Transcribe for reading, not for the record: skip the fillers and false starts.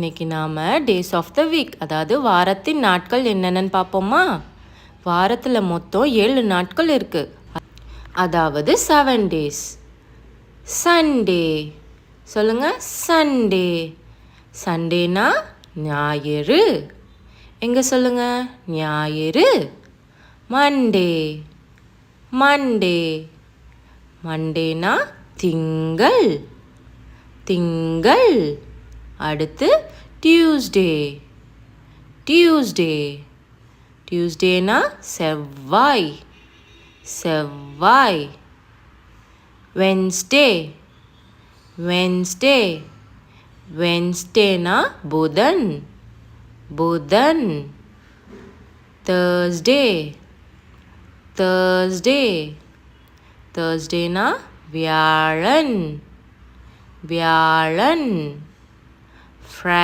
இன்னைக்கு நாம் days of the week அதாவது வாரத்தின் நாட்கள் என்னென்னு பார்ப்போமா. வாரத்தில் மொத்தம் 7 நாட்கள் இருக்குது. அதாவது 7 days. சண்டே சொல்லுங்கள். சண்டே. சண்டேனா ஞாயிறு. எங்கே சொல்லுங்கள்? ஞாயிறு. மண்டே. மண்டே. மண்டேனா திங்கள். திங்கள். அடுத்து டியூஸ்டே. டியூஸ்டே. டியூஸ்டேனா செவ்வாய். செவ்வாய். வென்ஸ்டே. வென்ஸ்டே. வென்ஸ்டேனா புதன். புதன். தேர்ஸ்டே. தேர்ஸ்டே. தேர்ஸ்டேனா வியாழன். வியாழன்.